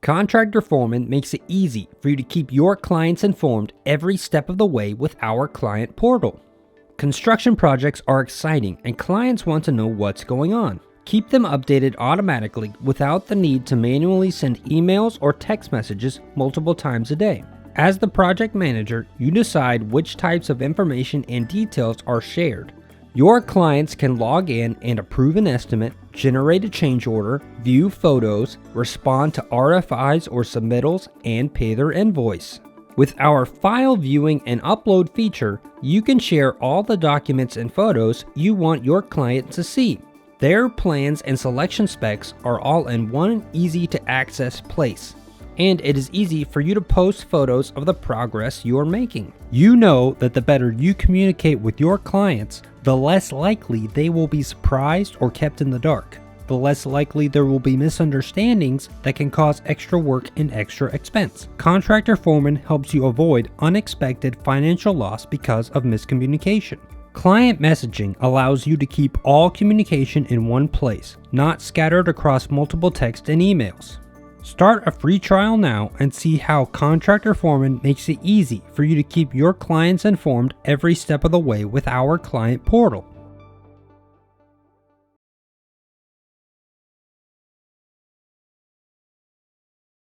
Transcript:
Contractor Foreman makes it easy for you to keep your clients informed every step of the way with our client portal. Construction projects are exciting and clients want to know what's going on. Keep them updated automatically without the need to manually send emails or text messages multiple times a day. As the project manager, you decide which types of information and details are shared. Your clients can log in and approve an estimate, generate a change order, view photos, respond to RFIs or submittals, and pay their invoice. With our file viewing and upload feature, you can share all the documents and photos you want your client to see. Their plans and selection specs are all in one easy to access place. And it is easy for you to post photos of the progress you are making. You know that the better you communicate with your clients, the less likely they will be surprised or kept in the dark. The less likely there will be misunderstandings that can cause extra work and extra expense. Contractor Foreman helps you avoid unexpected financial loss because of miscommunication. Client messaging allows you to keep all communication in one place, not scattered across multiple text and emails. Start a free trial now and see how Contractor Foreman makes it easy for you to keep your clients informed every step of the way with our client portal.